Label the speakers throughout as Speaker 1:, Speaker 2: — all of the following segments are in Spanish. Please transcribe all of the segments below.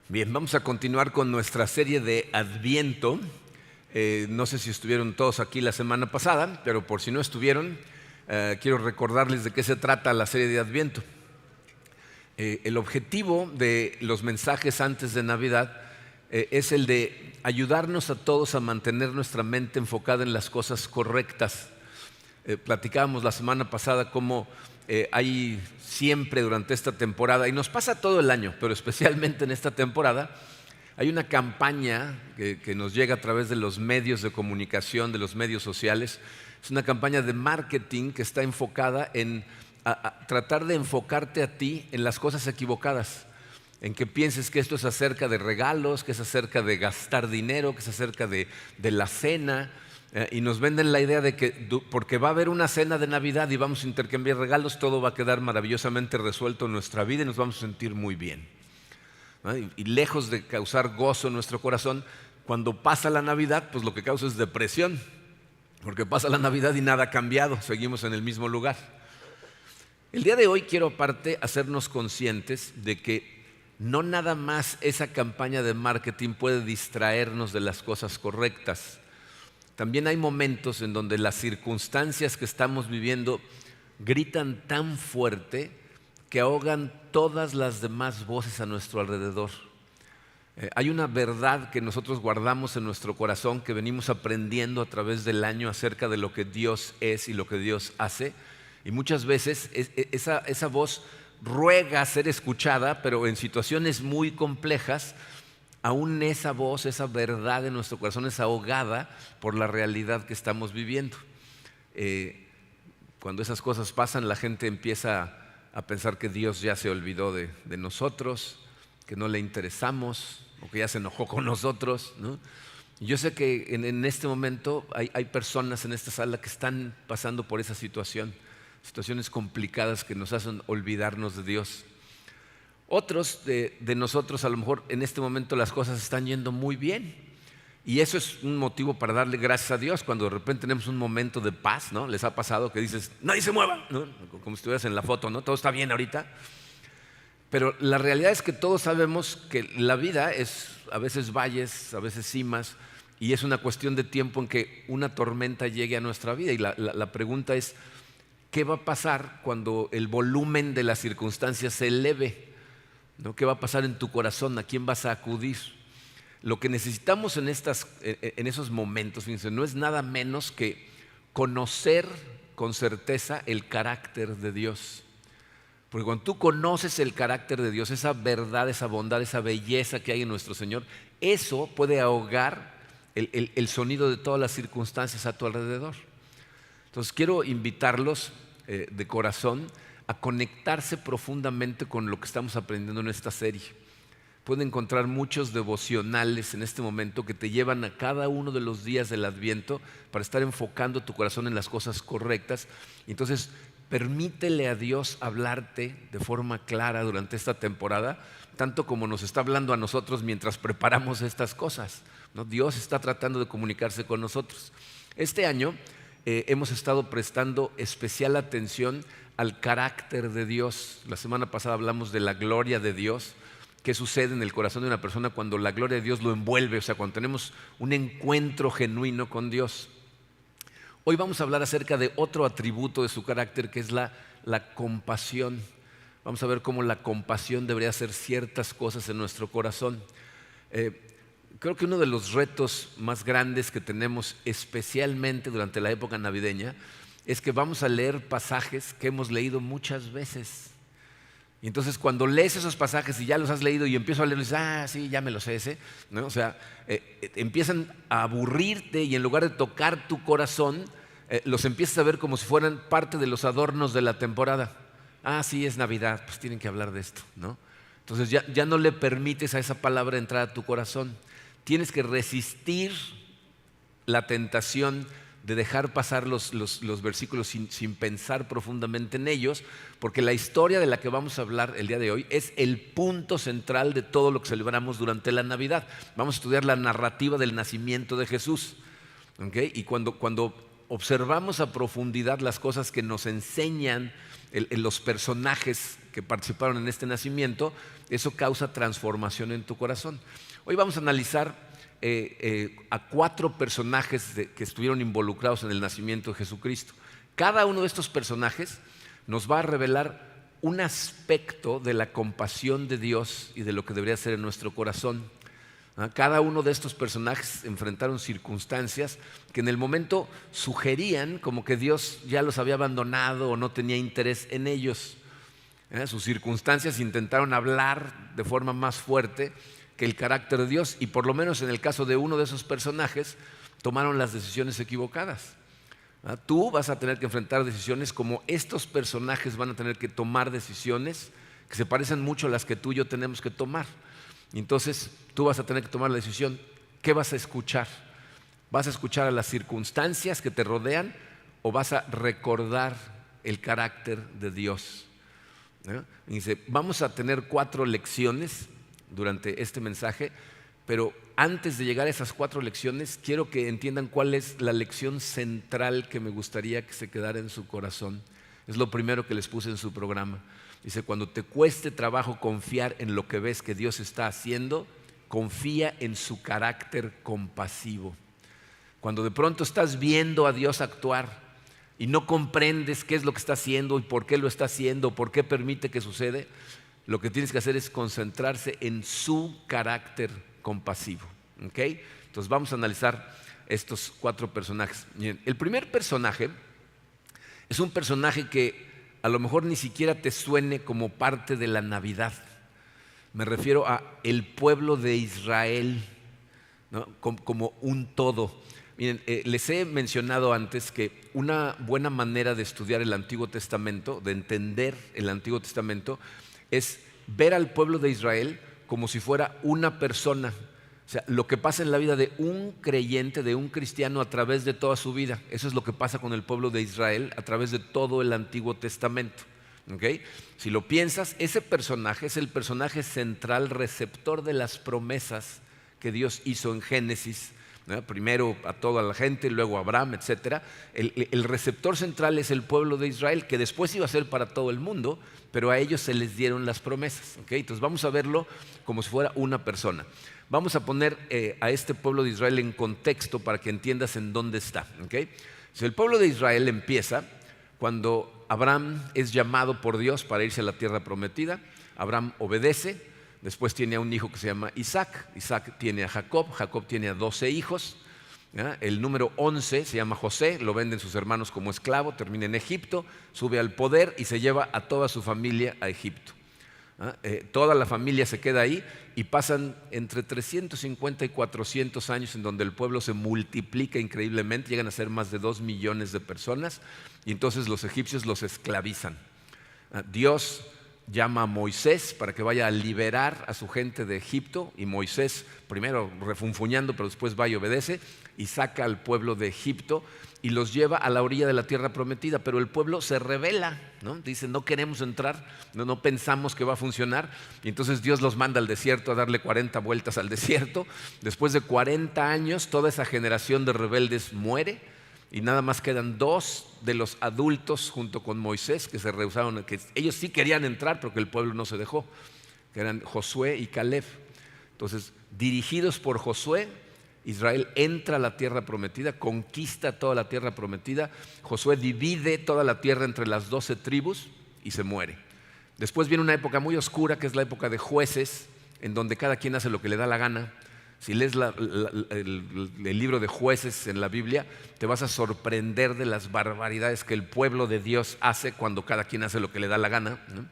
Speaker 1: Bien, vamos a continuar con nuestra serie de Adviento. No sé si estuvieron todos aquí la semana pasada, pero por si no estuvieron, quiero recordarles de qué se trata la serie de Adviento. El objetivo de los mensajes antes de Navidad es el de ayudarnos a todos a mantener nuestra mente enfocada en las cosas correctas. Platicábamos la semana pasada cómo hay siempre durante esta temporada, y nos pasa todo el año, pero especialmente en esta temporada, hay una campaña que nos llega a través de los medios de comunicación, de los medios sociales. Es una campaña de marketing que está enfocada en tratar de enfocarte a ti en las cosas equivocadas, en que pienses que esto es acerca de regalos, que es acerca de gastar dinero, que es acerca de la cena. Y nos venden la idea de que porque va a haber una cena de Navidad y vamos a intercambiar regalos, todo va a quedar maravillosamente resuelto en nuestra vida y nos vamos a sentir muy bien, ¿no? Y lejos de causar gozo en nuestro corazón, cuando pasa la Navidad, pues lo que causa es depresión, porque pasa la Navidad y nada ha cambiado, seguimos en el mismo lugar. El día de hoy quiero aparte hacernos conscientes de que no nada más esa campaña de marketing puede distraernos de las cosas correctas. También hay momentos en donde las circunstancias que estamos viviendo gritan tan fuerte que ahogan todas las demás voces a nuestro alrededor. Hay una verdad que nosotros guardamos en nuestro corazón, que venimos aprendiendo a través del año acerca de lo que Dios es y lo que Dios hace. Y muchas veces esa voz ruega ser escuchada, pero en situaciones muy complejas, aún esa voz, esa verdad en nuestro corazón es ahogada por la realidad que estamos viviendo. Cuando esas cosas pasan, la gente empieza a pensar que Dios ya se olvidó de nosotros, que no le interesamos o que ya se enojó con nosotros, ¿no? Y yo sé que en este momento hay personas en esta sala que están pasando por esa situación, situaciones complicadas que nos hacen olvidarnos de Dios. Otros de nosotros, a lo mejor en este momento las cosas están yendo muy bien, y eso es un motivo para darle gracias a Dios cuando de repente tenemos un momento de paz, ¿no? ¿Les ha pasado que dices, nadie se mueva, ¿no? Como si estuvieras en la foto, ¿no? Todo está bien ahorita. Pero la realidad es que todos sabemos que la vida es a veces valles, a veces cimas, y es una cuestión de tiempo en que una tormenta llegue a nuestra vida. Y la pregunta es, ¿qué va a pasar cuando el volumen de las circunstancias se eleve? ¿No? ¿Qué va a pasar en tu corazón? ¿A quién vas a acudir? Lo que necesitamos en esos momentos, fíjense, no es nada menos que conocer con certeza el carácter de Dios. Porque cuando tú conoces el carácter de Dios, esa verdad, esa bondad, esa belleza que hay en nuestro Señor, eso puede ahogar el sonido de todas las circunstancias a tu alrededor. Entonces quiero invitarlos de corazón a conectarse profundamente con lo que estamos aprendiendo en esta serie. Pueden encontrar muchos devocionales en este momento que te llevan a cada uno de los días del Adviento para estar enfocando tu corazón en las cosas correctas. Entonces, permítele a Dios hablarte de forma clara durante esta temporada, tanto como nos está hablando a nosotros mientras preparamos estas cosas, ¿no? Dios está tratando de comunicarse con nosotros. Este año hemos estado prestando especial atención al carácter de Dios. La semana pasada hablamos de la gloria de Dios. ¿Qué sucede en el corazón de una persona cuando la gloria de Dios lo envuelve? O sea, cuando tenemos un encuentro genuino con Dios. Hoy vamos a hablar acerca de otro atributo de su carácter, que es la compasión. Vamos a ver cómo la compasión debería hacer ciertas cosas en nuestro corazón. Creo que uno de los retos más grandes que tenemos, especialmente durante la época navideña, es que vamos a leer pasajes que hemos leído muchas veces. Y entonces cuando lees esos pasajes y ya los has leído y empiezo a leerlos, sí, ya me los sé ese, ¿no? O sea, empiezan a aburrirte y en lugar de tocar tu corazón, los empiezas a ver como si fueran parte de los adornos de la temporada. Sí, es Navidad, pues tienen que hablar de esto, ¿no? Entonces ya no le permites a esa palabra entrar a tu corazón. Tienes que resistir la tentación de dejar pasar los versículos sin pensar profundamente en ellos, porque la historia de la que vamos a hablar el día de hoy es el punto central de todo lo que celebramos durante la Navidad. Vamos a estudiar la narrativa del nacimiento de Jesús, ¿okay? Y cuando observamos a profundidad las cosas que nos enseñan los personajes que participaron en este nacimiento, eso causa transformación en tu corazón. Hoy vamos a analizar a 4 personajes que estuvieron involucrados en el nacimiento de Jesucristo. Cada uno de estos personajes nos va a revelar un aspecto de la compasión de Dios y de lo que debería ser en nuestro corazón. Cada uno de estos personajes enfrentaron circunstancias que en el momento sugerían como que Dios ya los había abandonado o no tenía interés en ellos. Sus circunstancias intentaron hablar de forma más fuerte que el carácter de Dios, y por lo menos en el caso de uno de esos personajes tomaron las decisiones equivocadas. Tú vas a tener que enfrentar decisiones como estos personajes van a tener que tomar decisiones que se parecen mucho a las que tú y yo tenemos que tomar. Y entonces tú vas a tener que tomar la decisión, ¿qué vas a escuchar? ¿Vas a escuchar a las circunstancias que te rodean o vas a recordar el carácter de Dios? Y dice, vamos a tener 4 lecciones durante este mensaje, pero antes de llegar a esas 4 lecciones, quiero que entiendan cuál es la lección central que me gustaría que se quedara en su corazón. Es lo primero que les puse en su programa. Dice, cuando te cueste trabajo confiar en lo que ves que Dios está haciendo, confía en su carácter compasivo. Cuando de pronto estás viendo a Dios actuar y no comprendes qué es lo que está haciendo y por qué lo está haciendo, por qué permite que suceda, lo que tienes que hacer es concentrarse en su carácter compasivo. ¿Okay? Entonces vamos a analizar estos 4 personajes. Miren, el primer personaje es un personaje que a lo mejor ni siquiera te suene como parte de la Navidad. Me refiero a el pueblo de Israel, ¿no? Como un todo. Miren, les he mencionado antes que una buena manera de estudiar el Antiguo Testamento, de entender el Antiguo Testamento, es ver al pueblo de Israel como si fuera una persona. O sea, lo que pasa en la vida de un creyente, de un cristiano a través de toda su vida. Eso es lo que pasa con el pueblo de Israel a través de todo el Antiguo Testamento. ¿Okay? Si lo piensas, ese personaje es el personaje central, receptor de las promesas que Dios hizo en Génesis, ¿no? Primero a toda la gente, luego a Abraham, etc. El receptor central es el pueblo de Israel, que después iba a ser para todo el mundo, pero a ellos se les dieron las promesas. ¿Okay? Entonces vamos a verlo como si fuera una persona. Vamos a poner a este pueblo de Israel en contexto para que entiendas en dónde está. ¿Okay? Si el pueblo de Israel empieza cuando Abraham es llamado por Dios para irse a la tierra prometida. Abraham obedece, después tiene a un hijo que se llama Isaac. Isaac tiene a Jacob, Jacob tiene a 12 hijos. ¿Ya? El número 11 se llama José, lo venden sus hermanos como esclavo, termina en Egipto, sube al poder y se lleva a toda su familia a Egipto. Toda la familia se queda ahí y pasan entre 350 y 400 años en donde el pueblo se multiplica increíblemente, llegan a ser más de 2 millones de personas y entonces los egipcios los esclavizan. Dios llama a Moisés para que vaya a liberar a su gente de Egipto y Moisés, primero refunfuñando, pero después va y obedece y saca al pueblo de Egipto y los lleva a la orilla de la tierra prometida, pero el pueblo se rebela, ¿no? Dice, no queremos entrar, no pensamos que va a funcionar, y entonces Dios los manda al desierto a darle 40 vueltas al desierto. Después de 40 años, toda esa generación de rebeldes muere, y nada más quedan 2 de los adultos junto con Moisés que se rehusaron, que ellos sí querían entrar, pero que el pueblo no se dejó, que eran Josué y Caleb. Entonces, dirigidos por Josué, Israel entra a la tierra prometida, conquista toda la tierra prometida. Josué divide toda la tierra entre las 12 tribus y se muere. Después viene una época muy oscura, que es la época de jueces, en donde cada quien hace lo que le da la gana. Si lees el libro de Jueces en la Biblia, te vas a sorprender de las barbaridades que el pueblo de Dios hace cuando cada quien hace lo que le da la gana, ¿no?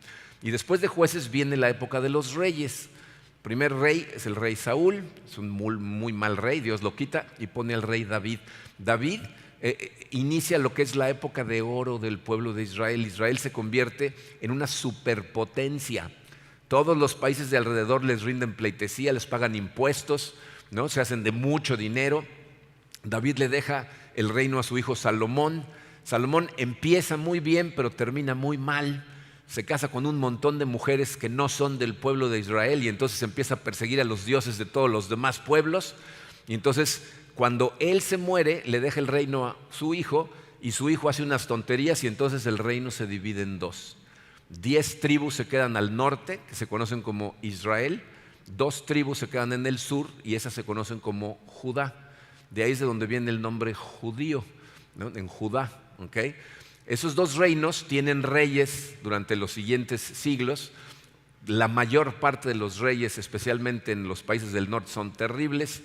Speaker 1: Y después de Jueces viene la época de los reyes. El primer rey es el rey Saúl, es un muy mal rey, Dios lo quita y pone al rey David. David inicia lo que es la época de oro del pueblo de Israel. Israel se convierte en una superpotencia. Todos los países de alrededor les rinden pleitesía, les pagan impuestos, ¿no? Se hacen de mucho dinero. David le deja el reino a su hijo Salomón. Salomón empieza muy bien, pero termina muy mal. Se casa con un montón de mujeres que no son del pueblo de Israel y entonces empieza a perseguir a los dioses de todos los demás pueblos. Y entonces cuando él se muere, le deja el reino a su hijo y su hijo hace unas tonterías y entonces el reino se divide en dos. 10 tribus se quedan al norte, que se conocen como Israel. 2 tribus se quedan en el sur y esas se conocen como Judá. De ahí es de donde viene el nombre judío, ¿no? En Judá, ¿ok? Esos 2 reinos tienen reyes durante los siguientes siglos. La mayor parte de los reyes, especialmente en los países del norte, son terribles.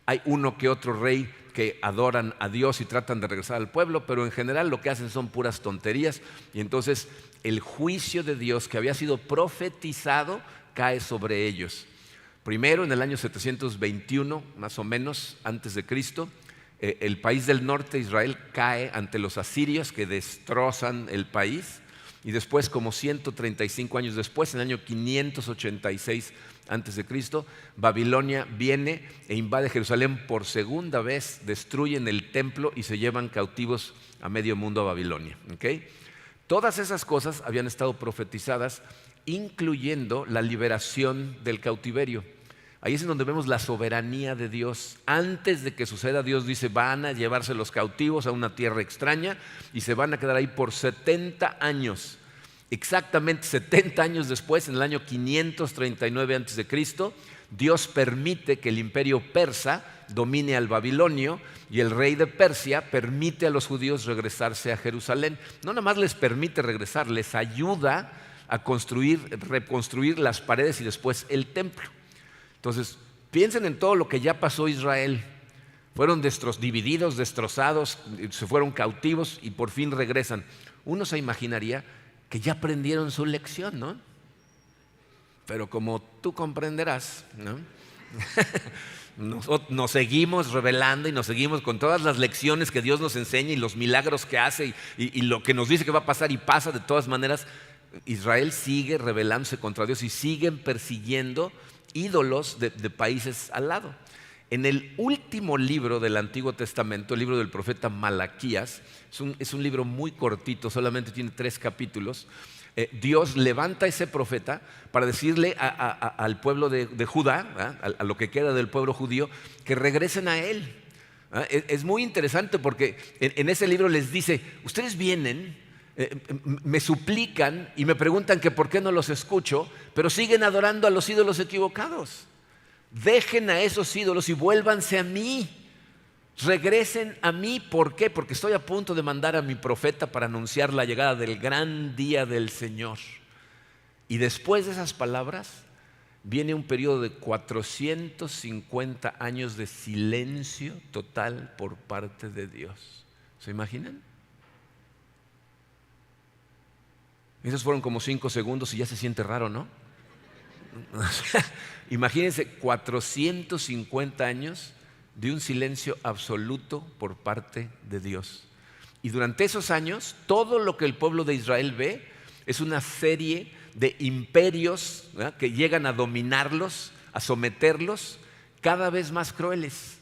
Speaker 1: Hay uno que otro rey que adoran a Dios y tratan de regresar al pueblo, pero en general lo que hacen son puras tonterías. Y entonces el juicio de Dios que había sido profetizado cae sobre ellos. Primero, en el año 721, más o menos, antes de Cristo, el país del norte, Israel, cae ante los asirios que destrozan el país. Y después, como 135 años después, en el año 586 antes de Cristo, Babilonia viene e invade Jerusalén por segunda vez, destruyen el templo y se llevan cautivos a medio mundo a Babilonia. ¿Okay? Todas esas cosas habían estado profetizadas, incluyendo la liberación del cautiverio. Ahí es en donde vemos la soberanía de Dios. Antes de que suceda, Dios dice, van a llevarse los cautivos a una tierra extraña y se van a quedar ahí por 70 años. Exactamente 70 años después, en el año 539 a.C., Dios permite que el imperio persa domine al babilonio y el rey de Persia permite a los judíos regresarse a Jerusalén. No nada más les permite regresar, les ayuda a reconstruir las paredes y después el templo. Entonces, piensen en todo lo que ya pasó Israel. Fueron divididos, destrozados, se fueron cautivos y por fin regresan. Uno se imaginaría que ya aprendieron su lección, ¿no? Pero como tú comprenderás, ¿no? Nos seguimos revelando y nos seguimos con todas las lecciones que Dios nos enseña y los milagros que hace y lo que nos dice que va a pasar y pasa de todas maneras. Israel sigue rebelándose contra Dios y siguen persiguiendo ídolos de países al lado. En el último libro del Antiguo Testamento, el libro del profeta Malaquías, es un libro muy cortito, solamente tiene 3 capítulos. Dios levanta a ese profeta para decirle al pueblo de Judá, a lo que queda del pueblo judío, que regresen a él. Es muy interesante porque en ese libro les dice, ustedes vienen, me suplican y me preguntan que por qué no los escucho, pero siguen adorando a los ídolos equivocados. Dejen a esos ídolos y vuélvanse a mí. Regresen a mí. ¿Por qué? Porque estoy a punto de mandar a mi profeta para anunciar la llegada del gran día del Señor. Y después de esas palabras viene un periodo de 450 años de silencio total por parte de Dios. ¿Se imaginan? Esos fueron como 5 segundos y ya se siente raro, ¿no? Imagínense 450 años de un silencio absoluto por parte de Dios. Y durante esos años, todo lo que el pueblo de Israel ve es una serie de imperios, ¿verdad?, que llegan a dominarlos, a someterlos, cada vez más crueles,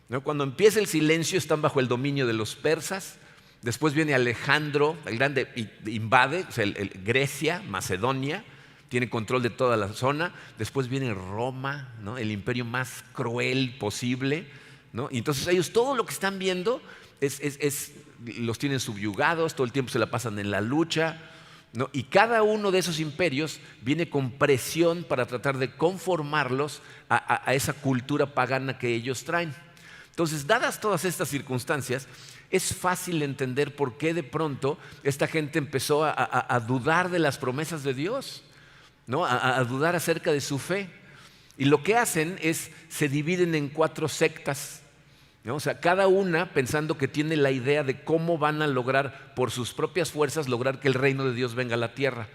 Speaker 1: ¿no? Cuando empieza el silencio están bajo el dominio de los persas. Después viene Alejandro el Grande, invade, o sea, Grecia, Macedonia, tiene control de toda la zona. Después viene Roma, ¿no?, el imperio más cruel posible, ¿no? Y entonces ellos todo lo que están viendo los tienen subyugados, todo el tiempo se la pasan en la lucha, ¿no? Y cada uno de esos imperios viene con presión para tratar de conformarlos a esa cultura pagana que ellos traen. Entonces, dadas todas estas circunstancias, es fácil entender por qué de pronto esta gente empezó a dudar de las promesas de Dios, ¿no? A dudar acerca de su fe. Y lo que hacen es, se dividen en 4 sectas, ¿no? O sea, cada una pensando que tiene la idea de cómo van a lograr, por sus propias fuerzas, lograr que el reino de Dios venga a la tierra,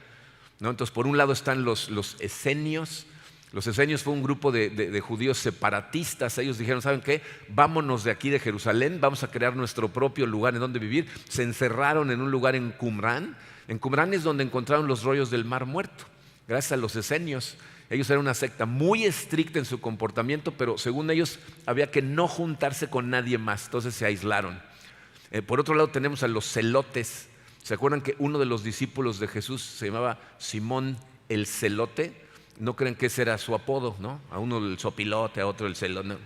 Speaker 1: ¿no? Entonces, por un lado están los esenios. Los esenios fue un grupo de judíos separatistas. Ellos dijeron, ¿saben qué? Vámonos de aquí de Jerusalén, vamos a crear nuestro propio lugar en donde vivir. Se encerraron en un lugar en Qumrán. En Qumrán es donde encontraron los rollos del Mar Muerto, gracias a los esenios. Ellos eran una secta muy estricta en su comportamiento, pero según ellos había que no juntarse con nadie más, entonces se aislaron. Por otro lado tenemos a los celotes. ¿Se acuerdan que uno de los discípulos de Jesús se llamaba Simón el Celote? No creen que ese era su apodo, ¿no? A uno el sopilote, a otro el celote, no.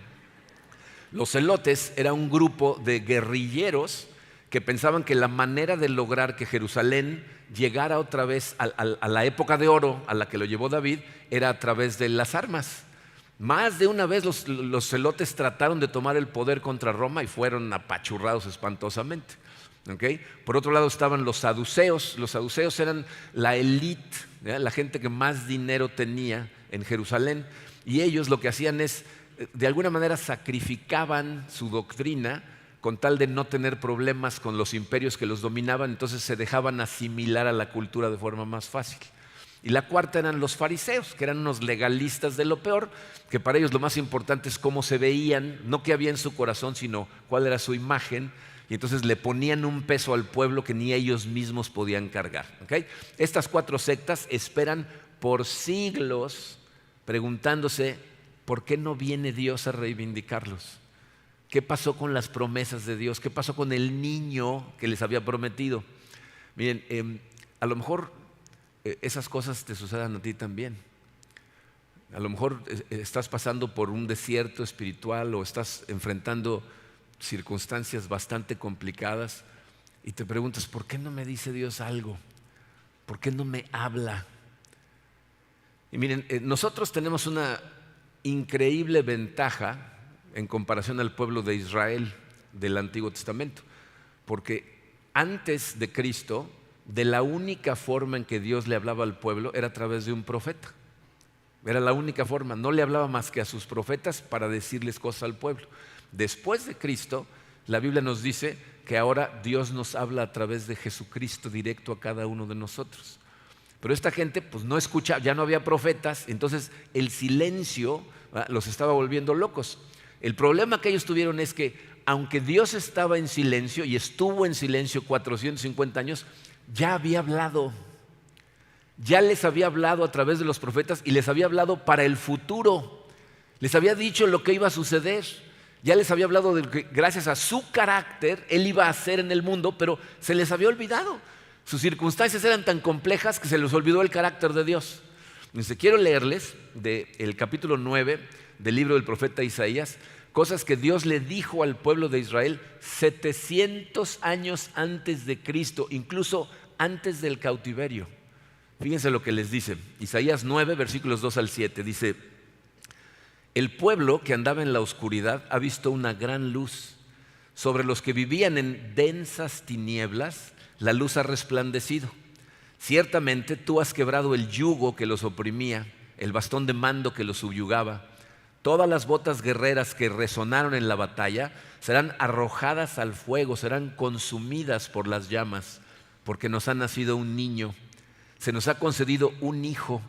Speaker 1: Los celotes era un grupo de guerrilleros que pensaban que la manera de lograr que Jerusalén llegara otra vez a la época de oro a la que lo llevó David era a través de las armas. Más de una vez los celotes trataron de tomar el poder contra Roma y fueron apachurrados espantosamente. ¿Okay? Por otro lado estaban los saduceos. Los saduceos eran la élite, la gente que más dinero tenía en Jerusalén, y ellos lo que hacían es, de alguna manera, sacrificaban su doctrina con tal de no tener problemas con los imperios que los dominaban. Entonces se dejaban asimilar a la cultura de forma más fácil. Y la cuarta eran los fariseos, que eran unos legalistas de lo peor, que para ellos lo más importante es cómo se veían, no qué había en su corazón, sino cuál era su imagen. Y entonces le ponían un peso al pueblo que ni ellos mismos podían cargar. ¿Okay? Estas 4 sectas esperan por siglos preguntándose ¿por qué no viene Dios a reivindicarlos? ¿Qué pasó con las promesas de Dios? ¿Qué pasó con el niño que les había prometido? Miren, a lo mejor esas cosas te sucedan a ti también. A lo mejor estás pasando por un desierto espiritual o estás enfrentando circunstancias bastante complicadas y te preguntas, ¿por qué no me dice Dios algo? ¿Por qué no me habla? Y miren, nosotros tenemos una increíble ventaja en comparación al pueblo de Israel del Antiguo Testamento, porque antes de Cristo, de la única forma en que Dios le hablaba al pueblo era a través de un profeta. Era la única forma, no le hablaba más que a sus profetas para decirles cosas al pueblo. Después de Cristo, la Biblia nos dice que ahora Dios nos habla a través de Jesucristo directo a cada uno de nosotros. Pero esta gente pues no escucha, ya no había profetas, entonces el silencio los estaba volviendo locos. El problema que ellos tuvieron es que aunque Dios estaba en silencio y estuvo en silencio 450 años, ya había hablado. Ya les había hablado a través de los profetas y les había hablado para el futuro. Les había dicho lo que iba a suceder. Ya les había hablado de que gracias a su carácter Él iba a hacer en el mundo, pero se les había olvidado. Sus circunstancias eran tan complejas que se les olvidó el carácter de Dios. Entonces, quiero leerles del capítulo 9 del libro del profeta Isaías, cosas que Dios le dijo al pueblo de Israel 700 años antes de Cristo, incluso antes del cautiverio. Fíjense lo que les dice. Isaías 9, versículos 2 al 7, dice: el pueblo que andaba en la oscuridad ha visto una gran luz. Sobre los que vivían en densas tinieblas, la luz ha resplandecido. Ciertamente tú has quebrado el yugo que los oprimía, el bastón de mando que los subyugaba. Todas las botas guerreras que resonaron en la batalla serán arrojadas al fuego, serán consumidas por las llamas, porque nos ha nacido un niño, se nos ha concedido un hijo.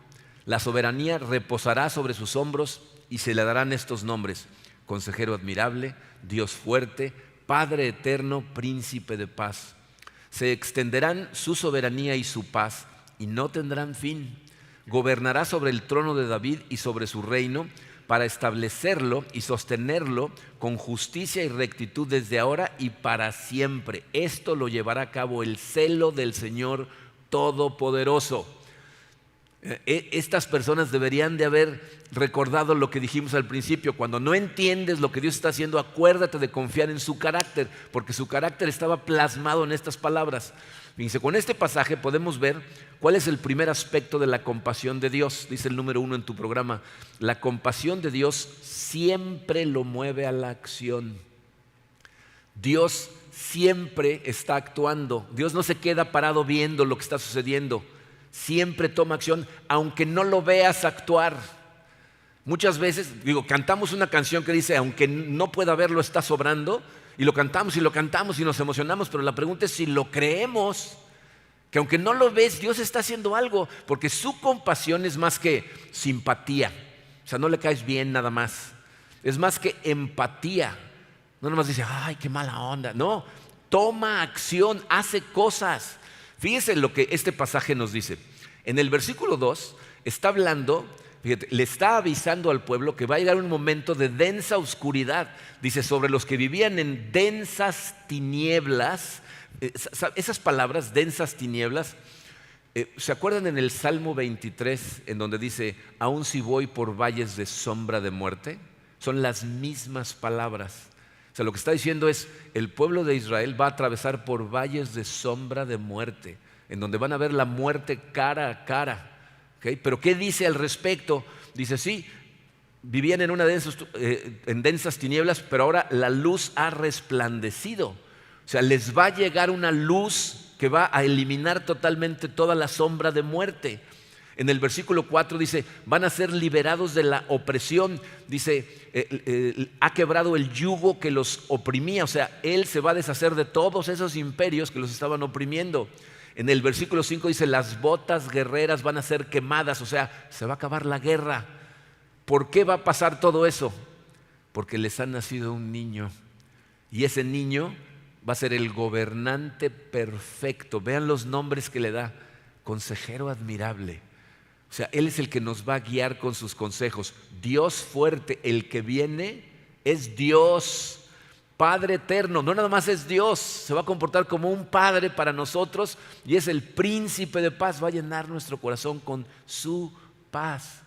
Speaker 1: La soberanía reposará sobre sus hombros y se le darán estos nombres: Consejero admirable, Dios fuerte, Padre eterno, Príncipe de paz. Se extenderán su soberanía y su paz y no tendrán fin. Gobernará sobre el trono de David y sobre su reino, para establecerlo y sostenerlo con justicia y rectitud desde ahora y para siempre. Esto lo llevará a cabo el celo del Señor Todopoderoso. Estas personas deberían de haber recordado lo que dijimos al principio. Cuando no entiendes lo que Dios está haciendo, acuérdate de confiar en su carácter, porque su carácter estaba plasmado en estas palabras. Fíjense, con este pasaje podemos ver cuál es el primer aspecto de la compasión de Dios. Dice el número 1 en tu programa: la compasión de Dios siempre lo mueve a la acción. Dios siempre está actuando. Dios no se queda parado viendo lo que está sucediendo. Siempre toma acción, aunque no lo veas actuar. Muchas veces, cantamos una canción que dice: aunque no pueda verlo, está sobrando. Y lo cantamos y nos emocionamos, pero la pregunta es si lo creemos, que aunque no lo ves, Dios está haciendo algo, porque su compasión es más que simpatía. O sea, no le caes bien nada más. Es más que empatía. No nomás dice: ay, qué mala onda. No, toma acción, hace cosas. Fíjense lo que este pasaje nos dice. En el versículo 2 está hablando, fíjate, le está avisando al pueblo que va a llegar un momento de densa oscuridad. Dice: sobre los que vivían en densas tinieblas. Esas palabras, densas tinieblas, ¿se acuerdan en el Salmo 23 en donde dice: aun si voy por valles de sombra de muerte? Son las mismas palabras. O sea, lo que está diciendo es, el pueblo de Israel va a atravesar por valles de sombra de muerte, en donde van a ver la muerte cara a cara. ¿Okay? Pero ¿qué dice al respecto? Dice, sí, vivían en densas tinieblas, pero ahora la luz ha resplandecido. O sea, les va a llegar una luz que va a eliminar totalmente toda la sombra de muerte. En el versículo 4 dice, van a ser liberados de la opresión. Dice, ha quebrado el yugo que los oprimía. O sea, Él se va a deshacer de todos esos imperios que los estaban oprimiendo. En el versículo 5 dice, las botas guerreras van a ser quemadas. O sea, se va a acabar la guerra. ¿Por qué va a pasar todo eso? Porque les ha nacido un niño. Y ese niño va a ser el gobernante perfecto. Vean los nombres que le da. Consejero admirable. O sea, Él es el que nos va a guiar con sus consejos. Dios fuerte, el que viene es Dios, Padre eterno. No nada más es Dios, se va a comportar como un Padre para nosotros y es el príncipe de paz. Va a llenar nuestro corazón con su paz.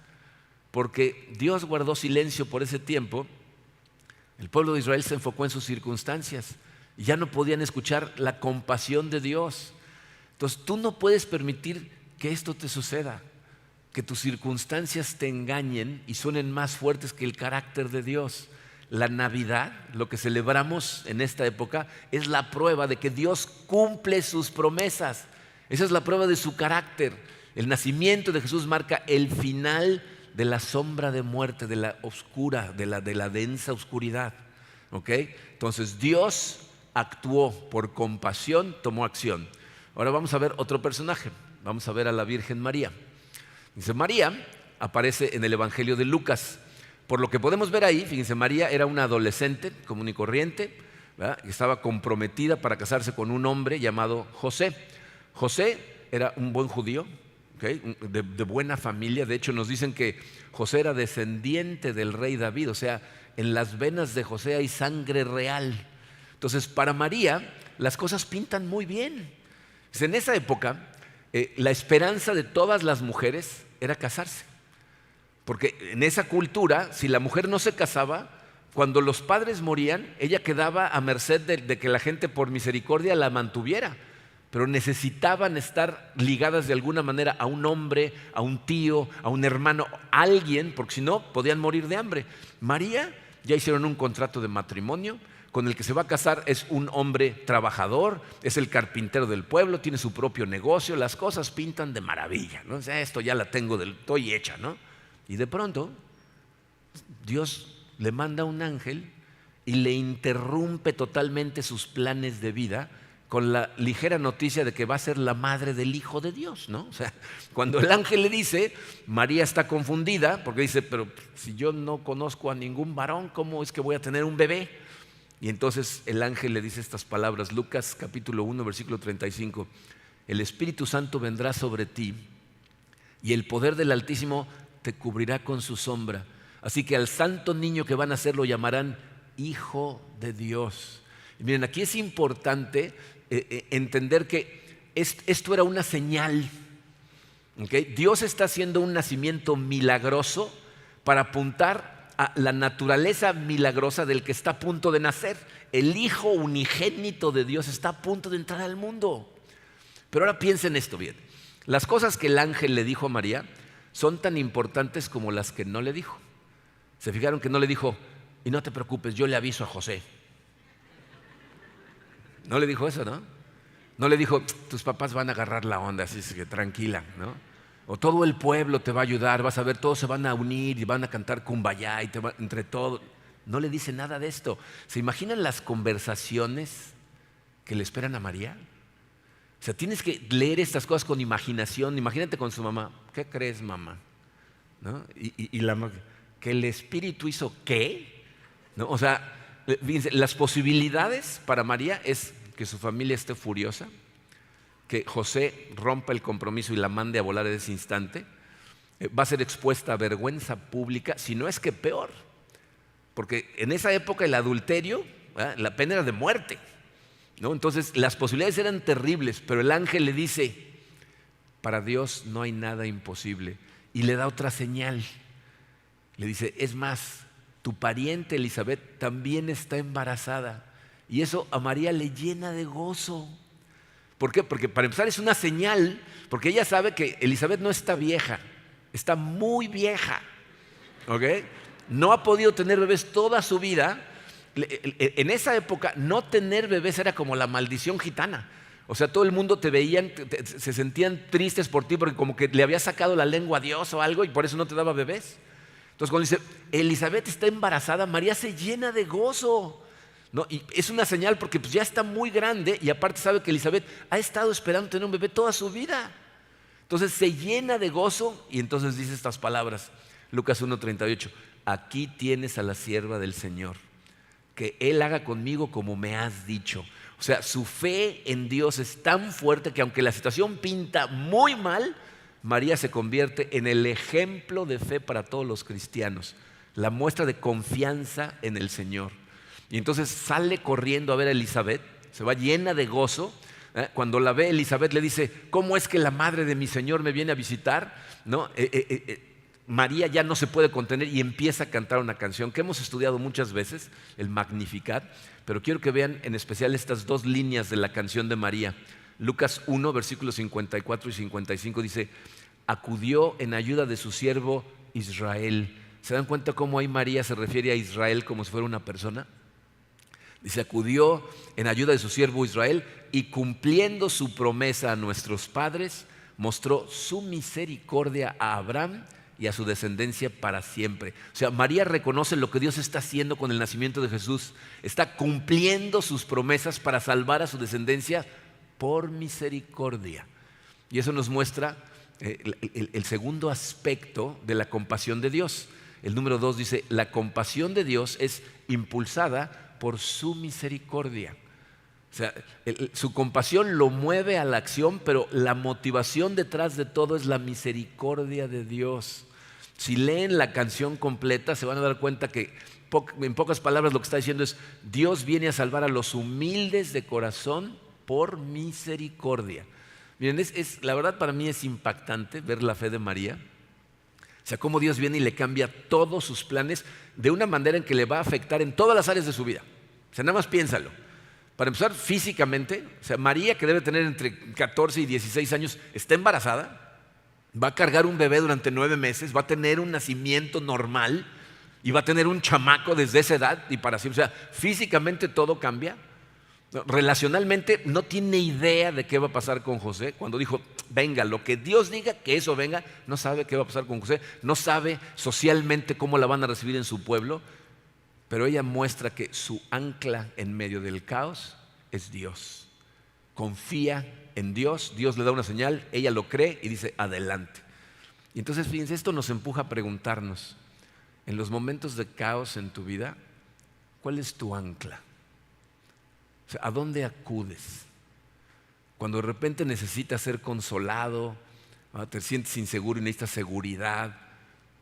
Speaker 1: Porque Dios guardó silencio por ese tiempo. El pueblo de Israel se enfocó en sus circunstancias y ya no podían escuchar la compasión de Dios. Entonces tú no puedes permitir que esto te suceda, que tus circunstancias te engañen y suenen más fuertes que el carácter de Dios. La Navidad, lo que celebramos en esta época, es la prueba de que Dios cumple sus promesas. Esa es la prueba de su carácter. El nacimiento de Jesús marca el final de la sombra de muerte, de la oscura, de la densa oscuridad. ¿Okay? Entonces Dios actuó por compasión, tomó acción. Ahora vamos a ver otro personaje. Vamos a ver a la Virgen María. Dice, María aparece en el Evangelio de Lucas. Por lo que podemos ver ahí, fíjense, María era una adolescente común y corriente, ¿verdad? Y estaba comprometida para casarse con un hombre llamado José. José era un buen judío, ¿okay? de buena familia. De hecho, nos dicen que José era descendiente del rey David. O sea, en las venas de José hay sangre real. Entonces, para María, las cosas pintan muy bien. En esa época, la esperanza de todas las mujeres era casarse. Porque en esa cultura, si la mujer no se casaba, cuando los padres morían, ella quedaba a merced de que la gente por misericordia la mantuviera. Pero necesitaban estar ligadas de alguna manera a un hombre, a un tío, a un hermano, a alguien, porque si no, podían morir de hambre. María ya hicieron un contrato de matrimonio. Con el que se va a casar es un hombre trabajador, es el carpintero del pueblo, tiene su propio negocio, las cosas pintan de maravilla, ¿no? O sea, esto ya la tengo, estoy hecha, ¿no? Y de pronto, Dios le manda un ángel y le interrumpe totalmente sus planes de vida con la ligera noticia de que va a ser la madre del Hijo de Dios, ¿no? O sea, cuando el ángel le dice, María está confundida, porque dice, pero si yo no conozco a ningún varón, ¿cómo es que voy a tener un bebé? Y entonces el ángel le dice estas palabras, Lucas capítulo 1, versículo 35, el Espíritu Santo vendrá sobre ti y el poder del Altísimo te cubrirá con su sombra. Así que al santo niño que van a nacer lo llamarán Hijo de Dios. Y miren, aquí es importante entender que esto era una señal. ¿Okay? Dios está haciendo un nacimiento milagroso para apuntar a la naturaleza milagrosa del que está a punto de nacer. El Hijo unigénito de Dios está a punto de entrar al mundo. Pero ahora piensen esto bien. Las cosas que el ángel le dijo a María son tan importantes como las que no le dijo. ¿Se fijaron que no le dijo, y no te preocupes, yo le aviso a José? No le dijo eso, ¿no? No le dijo, tus papás van a agarrar la onda, así que tranquila, ¿no? O todo el pueblo te va a ayudar, vas a ver, todos se van a unir y van a cantar Kumbaya y entre todos. No le dice nada de esto. ¿Se imaginan las conversaciones que le esperan a María? O sea, tienes que leer estas cosas con imaginación. Imagínate con su mamá. ¿Qué crees, mamá? ¿No? Y la mamá, ¿que el Espíritu hizo qué? ¿No? O sea, fíjense, las posibilidades para María es que su familia esté furiosa, que José rompa el compromiso y la mande a volar en ese instante, va a ser expuesta a vergüenza pública, si no es que peor, porque en esa época el adulterio, la pena era de muerte, ¿no? Entonces las posibilidades eran terribles, pero el ángel le dice, para Dios no hay nada imposible, y le da otra señal, le dice, es más, tu pariente Elizabeth también está embarazada. Y eso a María le llena de gozo. ¿Por qué? Porque para empezar es una señal, porque ella sabe que Elizabeth no está vieja, está muy vieja, ¿ok? No ha podido tener bebés toda su vida. En esa época no tener bebés era como la maldición gitana. O sea, todo el mundo te veían, se sentían tristes por ti porque como que le había sacado la lengua a Dios o algo y por eso no te daba bebés. Entonces cuando dice, Elizabeth está embarazada, María se llena de gozo, ¿no? Y es una señal porque pues ya está muy grande y aparte sabe que Elizabeth ha estado esperando tener un bebé toda su vida. Entonces se llena de gozo y entonces dice estas palabras, Lucas 1:38, aquí tienes a la sierva del Señor, que Él haga conmigo como me has dicho. O sea, su fe en Dios es tan fuerte que aunque la situación pinta muy mal, María se convierte en el ejemplo de fe para todos los cristianos, la muestra de confianza en el Señor. Y entonces sale corriendo a ver a Elizabeth, se va llena de gozo. Cuando la ve, Elizabeth le dice, ¿cómo es que la madre de mi Señor me viene a visitar? ¿No? María ya no se puede contener y empieza a cantar una canción que hemos estudiado muchas veces, el Magnificat, pero quiero que vean en especial estas dos líneas de la canción de María. Lucas 1, versículos 54 y 55 dice, acudió en ayuda de su siervo Israel. ¿Se dan cuenta cómo ahí María se refiere a Israel como si fuera una persona? Dice, acudió en ayuda de su siervo Israel y cumpliendo su promesa a nuestros padres, mostró su misericordia a Abraham y a su descendencia para siempre. O sea, María reconoce lo que Dios está haciendo con el nacimiento de Jesús. Está cumpliendo sus promesas para salvar a su descendencia por misericordia. Y eso nos muestra el segundo aspecto de la compasión de Dios. El número 2 dice, la compasión de Dios es impulsada por su misericordia. O sea, su compasión lo mueve a la acción, pero la motivación detrás de todo es la misericordia de Dios. Si leen la canción completa, se van a dar cuenta que en pocas palabras lo que está diciendo es, Dios viene a salvar a los humildes de corazón por misericordia. Miren, la verdad para mí es impactante ver la fe de María. O sea, cómo Dios viene y le cambia todos sus planes de una manera en que le va a afectar en todas las áreas de su vida. O sea, nada más piénsalo. Para empezar, físicamente, o sea, María, que debe tener entre 14 y 16 años, está embarazada, va a cargar un bebé durante 9 meses, va a tener un nacimiento normal y va a tener un chamaco desde esa edad y para siempre. O sea, físicamente todo cambia. Relacionalmente no tiene idea de qué va a pasar con José. Cuando dijo, venga, lo que Dios diga, que eso venga, no sabe qué va a pasar con José, no sabe socialmente cómo la van a recibir en su pueblo. Pero ella muestra que su ancla en medio del caos es Dios. Confía en Dios, Dios le da una señal, ella lo cree y dice, adelante. Y entonces, fíjense, esto nos empuja a preguntarnos, en los momentos de caos en tu vida, ¿cuál es tu ancla? O sea, ¿a dónde acudes? Cuando de repente necesitas ser consolado, te sientes inseguro y necesitas seguridad,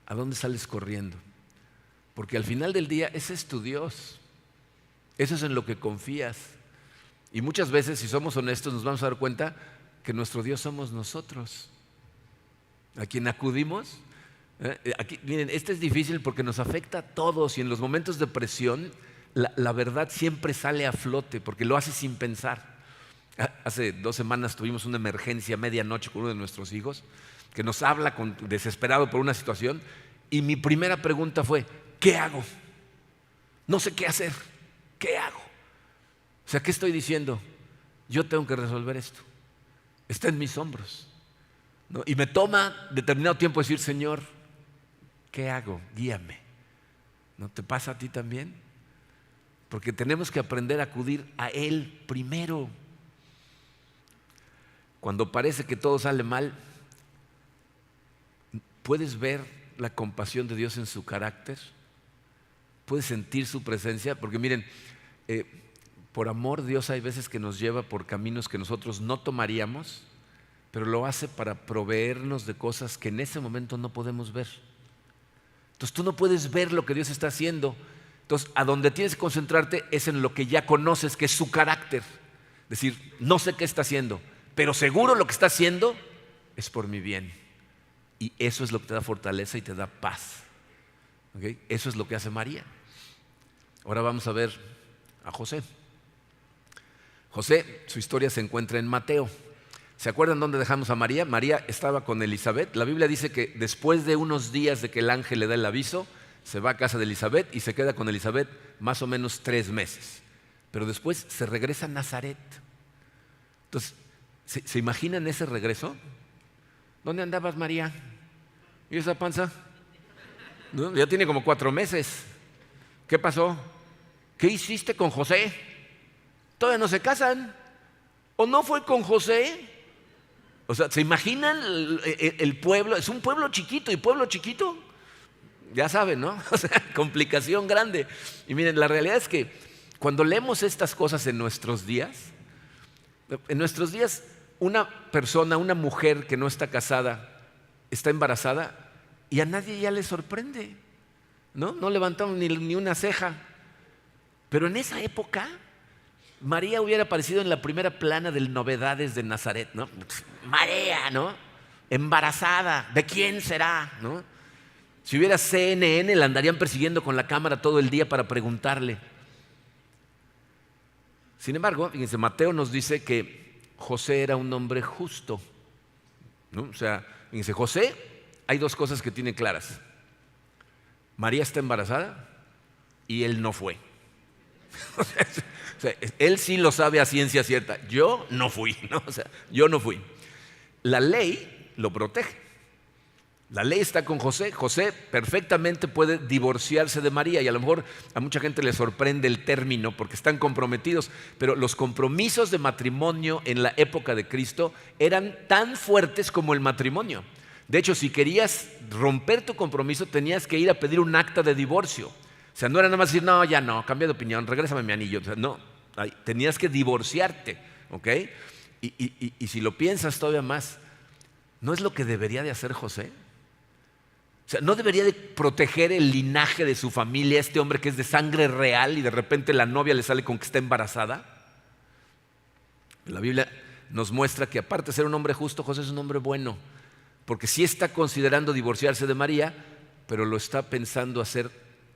Speaker 1: ¿a dónde sales corriendo? Porque al final del día ese es tu Dios, eso es en lo que confías. Y muchas veces, si somos honestos, nos vamos a dar cuenta que nuestro Dios somos nosotros, a quien acudimos. Aquí, miren, este es difícil porque nos afecta a todos y en los momentos de presión la verdad siempre sale a flote porque lo hace sin pensar. Hace 2 semanas tuvimos una emergencia a medianoche con uno de nuestros hijos que nos habla desesperado por una situación y mi primera pregunta fue, ¿qué hago? No sé qué hacer. ¿Qué hago? O sea, ¿qué estoy diciendo? Yo tengo que resolver esto. Está en mis hombros, ¿no? Y me toma determinado tiempo decir, Señor, ¿qué hago? Guíame. ¿No te pasa a ti también? Porque tenemos que aprender a acudir a Él primero. Cuando parece que todo sale mal, puedes ver la compasión de Dios en su carácter. Puedes sentir su presencia, porque miren, por amor Dios hay veces que nos lleva por caminos que nosotros no tomaríamos, pero lo hace para proveernos de cosas que en ese momento no podemos ver. Entonces tú no puedes ver lo que Dios está haciendo. Entonces a donde tienes que concentrarte es en lo que ya conoces, que es su carácter. Es decir, no sé qué está haciendo, pero seguro lo que está haciendo es por mi bien. Y eso es lo que te da fortaleza y te da paz. ¿Okay? Eso es lo que hace María. Ahora vamos a ver a José. José, su historia se encuentra en Mateo. ¿Se acuerdan dónde dejamos a María? María estaba con Elizabeth. La Biblia dice que después de unos días de que el ángel le da el aviso, se va a casa de Elizabeth y se queda con Elizabeth más o menos 3 meses. Pero después se regresa a Nazaret. Entonces, ¿se imaginan ese regreso? ¿Dónde andabas, María? ¿Y esa panza? ¿No? Ya tiene como 4 meses. ¿Qué pasó? ¿Qué hiciste con José? ¿Todavía no se casan? ¿O no fue con José? O sea, ¿se imaginan el pueblo? Es un pueblo chiquito, y pueblo chiquito, ya saben, ¿no? O sea, complicación grande. Y miren, la realidad es que cuando leemos estas cosas en nuestros días, una persona, una mujer que no está casada, está embarazada y a nadie ya le sorprende, ¿no? No levantamos ni una ceja. Pero en esa época, María hubiera aparecido en la primera plana del Novedades de Nazaret, ¿no? María, ¿no? Embarazada, ¿de quién será? ¿No? Si hubiera CNN, la andarían persiguiendo con la cámara todo el día para preguntarle. Sin embargo, fíjense, Mateo nos dice que José era un hombre justo, ¿no? O sea, fíjense, José, hay 2 cosas que tiene claras. María está embarazada y él no fue. O sea, él sí lo sabe a ciencia cierta. Yo no fui, ¿no? O sea, yo no fui. La ley lo protege. La ley está con José. José perfectamente puede divorciarse de María, y a lo mejor a mucha gente le sorprende el término porque están comprometidos, pero los compromisos de matrimonio en la época de Cristo eran tan fuertes como el matrimonio. De hecho, si querías romper tu compromiso, tenías que ir a pedir un acta de divorcio. O sea, no era nada más decir, no, ya no, cambia de opinión, regrésame mi anillo. O sea, no, tenías que divorciarte, ¿ok? Y si lo piensas todavía más, ¿no es lo que debería de hacer José? O sea, ¿no debería de proteger el linaje de su familia, este hombre que es de sangre real y de repente la novia le sale con que está embarazada? La Biblia nos muestra que aparte de ser un hombre justo, José es un hombre bueno, porque sí está considerando divorciarse de María, pero lo está pensando hacer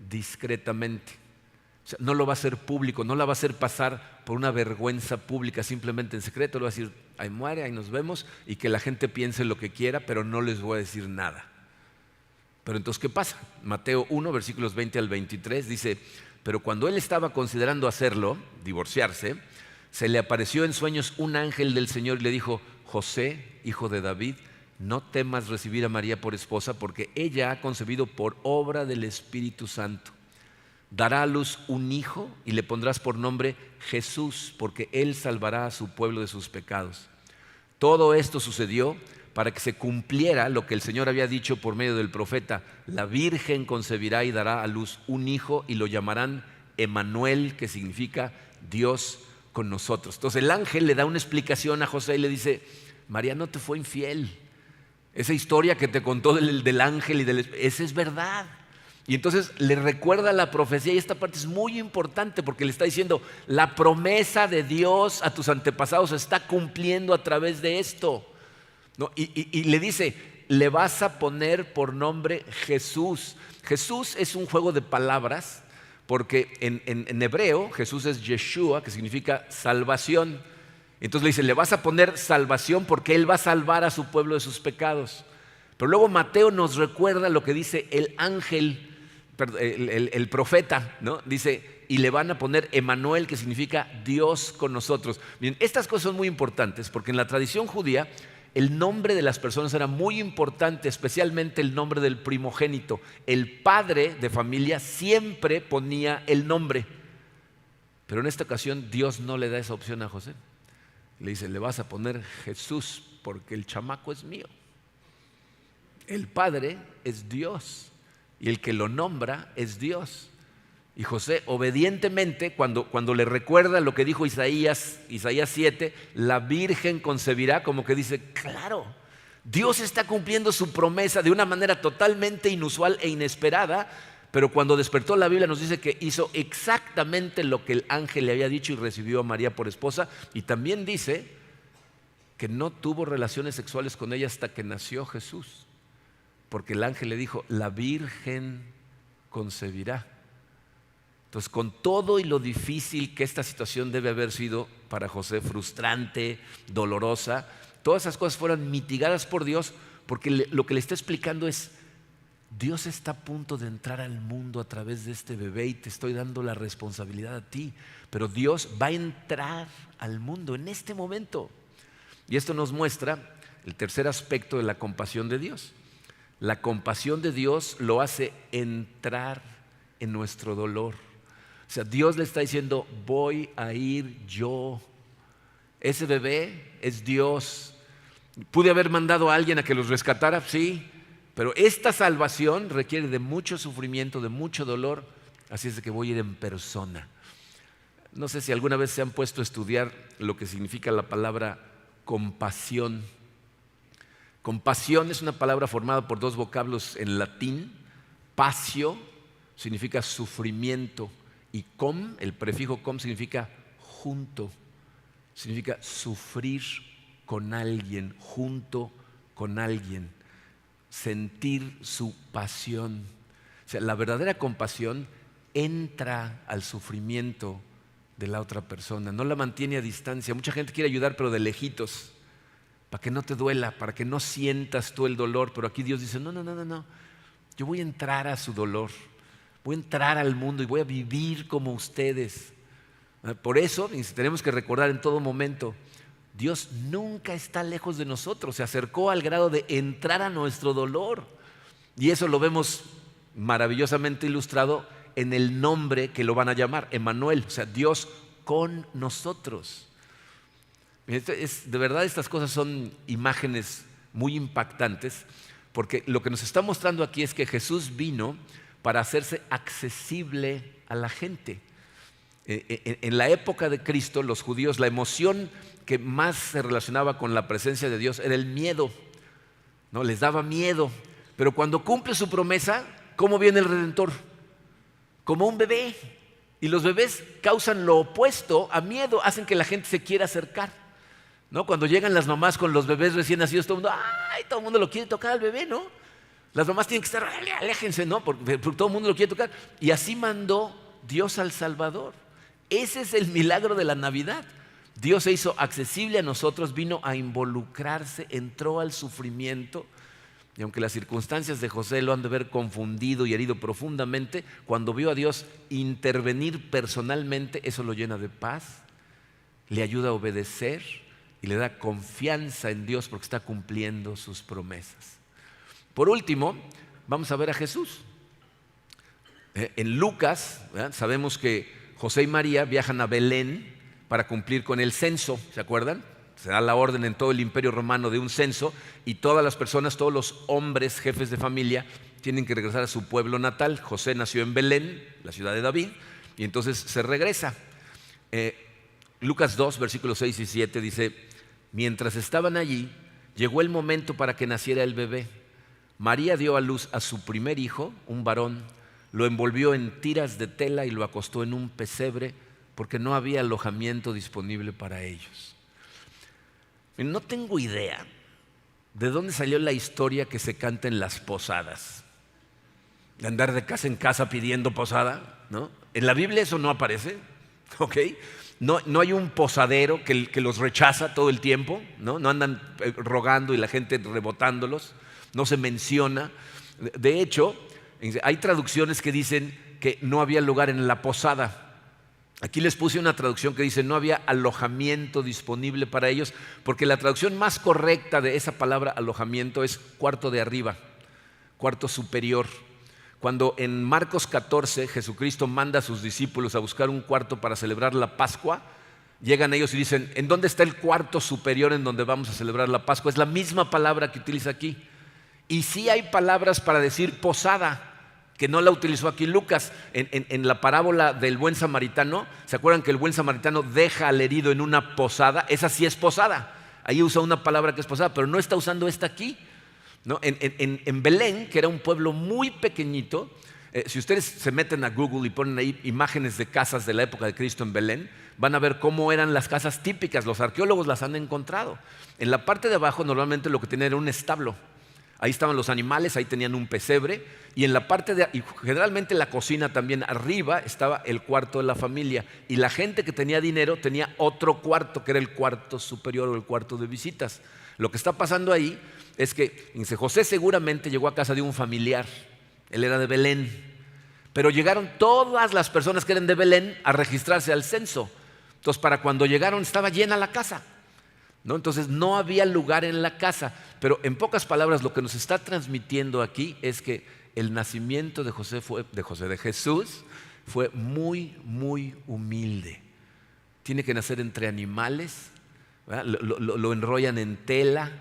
Speaker 1: discretamente. O sea, no lo va a hacer público, no la va a hacer pasar por una vergüenza pública, simplemente en secreto. Le va a decir, ahí muere, ahí nos vemos, y que la gente piense lo que quiera, pero no les voy a decir nada. Pero entonces, ¿qué pasa? Mateo 1, versículos 20 al 23 dice, pero cuando él estaba considerando hacerlo, divorciarse, se le apareció en sueños un ángel del Señor y le dijo, José, hijo de David, no temas recibir a María por esposa, porque ella ha concebido por obra del Espíritu Santo. Dará a luz un hijo y le pondrás por nombre Jesús, porque él salvará a su pueblo de sus pecados. Todo esto sucedió para que se cumpliera lo que el Señor había dicho por medio del profeta: la virgen concebirá y dará a luz un hijo y lo llamarán Emmanuel, que significa Dios con nosotros. Entonces el ángel le da una explicación a José y le dice, María no te fue infiel. Esa historia que te contó del ángel esa es verdad. Y entonces le recuerda la profecía, y esta parte es muy importante porque le está diciendo, la promesa de Dios a tus antepasados se está cumpliendo a través de esto, ¿no? Y le dice, le vas a poner por nombre Jesús. Jesús es un juego de palabras porque en hebreo Jesús es Yeshua, que significa salvación. Entonces le dice, le vas a poner salvación porque Él va a salvar a su pueblo de sus pecados. Pero luego Mateo nos recuerda lo que dice el ángel, el profeta, ¿no? Dice, y le van a poner Emmanuel, que significa Dios con nosotros. Bien, estas cosas son muy importantes porque en la tradición judía el nombre de las personas era muy importante, especialmente el nombre del primogénito. El padre de familia siempre ponía el nombre, pero en esta ocasión Dios no le da esa opción a José. Le dice, le vas a poner Jesús porque el chamaco es mío. El padre es Dios y el que lo nombra es Dios. Y José obedientemente, cuando le recuerda lo que dijo Isaías 7, la virgen concebirá, como que dice, claro, Dios está cumpliendo su promesa de una manera totalmente inusual e inesperada. Pero cuando despertó, la Biblia nos dice que hizo exactamente lo que el ángel le había dicho y recibió a María por esposa. Y también dice que no tuvo relaciones sexuales con ella hasta que nació Jesús, porque el ángel le dijo, la virgen concebirá. Entonces, con todo y lo difícil que esta situación debe haber sido para José, frustrante, dolorosa, todas esas cosas fueron mitigadas por Dios, porque lo que le está explicando es: Dios está a punto de entrar al mundo a través de este bebé y te estoy dando la responsabilidad a ti, pero Dios va a entrar al mundo en este momento. Y esto nos muestra el tercer aspecto de la compasión de Dios. La compasión de Dios lo hace entrar en nuestro dolor. O sea, Dios le está diciendo: voy a ir yo. Ese bebé es Dios. ¿Pude haber mandado a alguien a que los rescatara? Sí, pero esta salvación requiere de mucho sufrimiento, de mucho dolor, así es de que voy a ir en persona. No sé si alguna vez se han puesto a estudiar lo que significa la palabra compasión. Compasión es una palabra formada por dos vocablos en latín. Pasio significa sufrimiento y com, el prefijo com, significa junto. Significa sufrir con alguien, junto con alguien, sentir su pasión. O sea, la verdadera compasión entra al sufrimiento de la otra persona, no la mantiene a distancia. Mucha gente quiere ayudar, pero de lejitos, para que no te duela, para que no sientas tú el dolor. Pero aquí Dios dice: no, yo voy a entrar a su dolor, voy a entrar al mundo y voy a vivir como ustedes. Por eso tenemos que recordar en todo momento: Dios nunca está lejos de nosotros, se acercó al grado de entrar a nuestro dolor. Y eso lo vemos maravillosamente ilustrado en el nombre que lo van a llamar, Emmanuel, o sea, Dios con nosotros. De verdad, estas cosas son imágenes muy impactantes, porque lo que nos está mostrando aquí es que Jesús vino para hacerse accesible a la gente. En la época de Cristo, los judíos, la emoción que más se relacionaba con la presencia de Dios era el miedo, ¿no? Les daba miedo. Pero cuando cumple su promesa, ¿cómo viene el Redentor? Como un bebé. Y los bebés causan lo opuesto a miedo, hacen que la gente se quiera acercar, ¿no? Cuando llegan las mamás con los bebés recién nacidos, todo el mundo lo quiere tocar al bebé, ¿no? Las mamás tienen que estar: aléjense, ¿no? Porque todo el mundo lo quiere tocar. Y así mandó Dios al Salvador. Ese es el milagro de la Navidad. Dios se hizo accesible a nosotros, vino a involucrarse, entró al sufrimiento. Y aunque las circunstancias de José lo han de haber confundido y herido profundamente, cuando vio a Dios intervenir personalmente, eso lo llena de paz, le ayuda a obedecer y le da confianza en Dios porque está cumpliendo sus promesas. Por último, vamos a ver a Jesús. En Lucas, sabemos que José y María viajan a Belén para cumplir con el censo, ¿se acuerdan? Se da la orden en todo el Imperio Romano de un censo y todas las personas, todos los hombres, jefes de familia, tienen que regresar a su pueblo natal. José nació en Belén, la ciudad de David, y entonces se regresa. Lucas 2, versículos 6 y 7 dice: mientras estaban allí, llegó el momento para que naciera el bebé. María dio a luz a su primer hijo, un varón, lo envolvió en tiras de tela y lo acostó en un pesebre porque no había alojamiento disponible para ellos. No tengo idea de dónde salió la historia que se canta en las posadas, de andar de casa en casa pidiendo posada, ¿no? En la Biblia eso no aparece, ¿ok? No hay un posadero que los rechaza todo el tiempo, ¿no? No andan rogando y la gente rebotándolos, no se menciona. De hecho, hay traducciones que dicen que no había lugar en la posada. Aquí les puse una traducción que dice: no había alojamiento disponible para ellos, porque la traducción más correcta de esa palabra alojamiento es cuarto de arriba, cuarto superior. Cuando en Marcos 14 Jesucristo manda a sus discípulos a buscar un cuarto para celebrar la Pascua, llegan ellos y dicen: ¿en dónde está el cuarto superior en donde vamos a celebrar la Pascua? Es la misma palabra que utiliza aquí. Y sí hay palabras para decir posada, que no la utilizó aquí Lucas. En la parábola del buen samaritano, ¿se acuerdan que el buen samaritano deja al herido en una posada? Esa sí es posada. Ahí usa una palabra que es posada, pero no está usando esta aquí, ¿no? En Belén, que era un pueblo muy pequeñito, si ustedes se meten a Google y ponen ahí imágenes de casas de la época de Cristo en Belén, van a ver cómo eran las casas típicas. Los arqueólogos las han encontrado. En la parte de abajo normalmente lo que tenía era un establo. Ahí estaban los animales, ahí tenían un pesebre y en la parte y generalmente la cocina también arriba estaba el cuarto de la familia y la gente que tenía dinero tenía otro cuarto que era el cuarto superior o el cuarto de visitas. Lo que está pasando ahí es que José seguramente llegó a casa de un familiar, él era de Belén, pero llegaron todas las personas que eran de Belén a registrarse al censo. Entonces para cuando llegaron estaba llena la casa, ¿no? Entonces no había lugar en la casa, pero en pocas palabras lo que nos está transmitiendo aquí es que el nacimiento de Jesús fue muy, muy humilde. Tiene que nacer entre animales, ¿verdad? Lo enrollan en tela,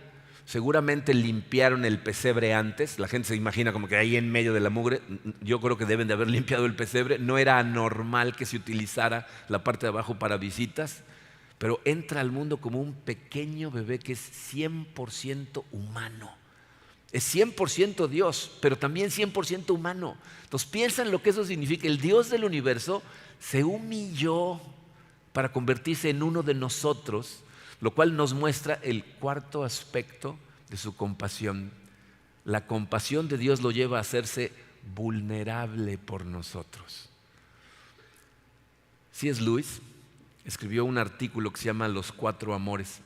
Speaker 1: seguramente limpiaron el pesebre antes, la gente se imagina como que ahí en medio de la mugre, yo creo que deben de haber limpiado el pesebre, no era anormal que se utilizara la parte de abajo para visitas. Pero entra al mundo como un pequeño bebé que es 100% humano. Es 100% Dios, pero también 100% humano. Entonces piensa en lo que eso significa. El Dios del universo se humilló para convertirse en uno de nosotros, lo cual nos muestra el cuarto aspecto de su compasión. La compasión de Dios lo lleva a hacerse vulnerable por nosotros. C.S. Lewis escribió un artículo que se llama Los Cuatro Amores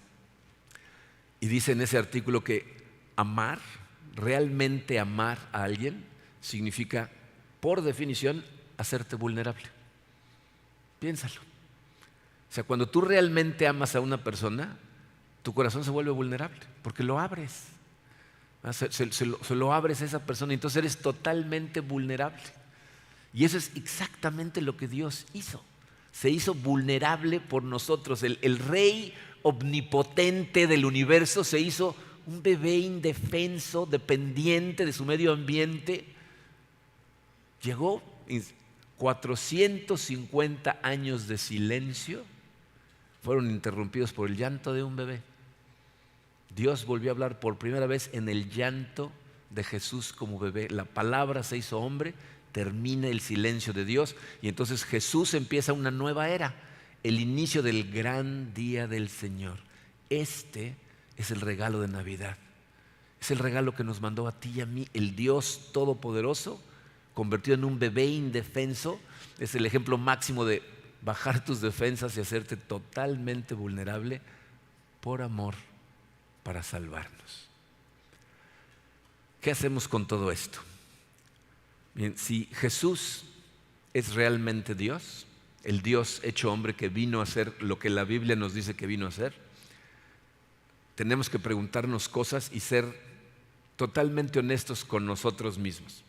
Speaker 1: y dice en ese artículo que amar, realmente amar a alguien, significa, por definición, hacerte vulnerable. Piénsalo. O sea, cuando tú realmente amas a una persona, tu corazón se vuelve vulnerable porque lo abres. Se lo abres a esa persona y entonces eres totalmente vulnerable. Y eso es exactamente lo que Dios hizo. Se hizo vulnerable por nosotros. El rey omnipotente del universo se hizo un bebé indefenso, dependiente de su medio ambiente. Llegó 450 años de silencio, fueron interrumpidos por el llanto de un bebé. Dios volvió a hablar por primera vez en el llanto de Jesús como bebé. La palabra se hizo hombre, termina el silencio de Dios y entonces Jesús empieza una nueva era, el inicio del gran día del Señor. Este es el regalo de Navidad, es el regalo que nos mandó a ti y a mí el Dios Todopoderoso, convertido en un bebé indefenso. Es el ejemplo máximo de bajar tus defensas y hacerte totalmente vulnerable por amor para salvarnos. ¿Qué hacemos con todo esto? Bien, si Jesús es realmente Dios, el Dios hecho hombre que vino a hacer lo que la Biblia nos dice que vino a hacer, tenemos que preguntarnos cosas y ser totalmente honestos con nosotros mismos.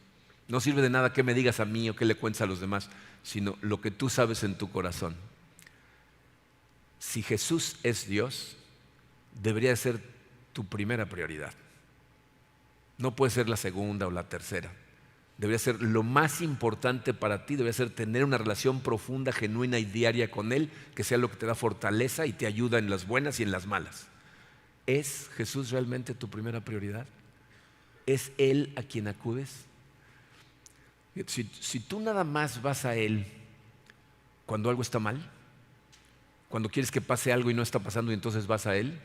Speaker 1: No sirve de nada que me digas a mí o que le cuentes a los demás, sino lo que tú sabes en tu corazón. Si Jesús es Dios, debería ser tu primera prioridad. No puede ser la segunda o la tercera. Debería ser lo más importante para ti, debería ser tener una relación profunda, genuina y diaria con Él, que sea lo que te da fortaleza y te ayuda en las buenas y en las malas. ¿Es Jesús realmente tu primera prioridad? ¿Es Él a quien acudes? Si tú nada más vas a Él cuando algo está mal, cuando quieres que pase algo y no está pasando y entonces vas a Él,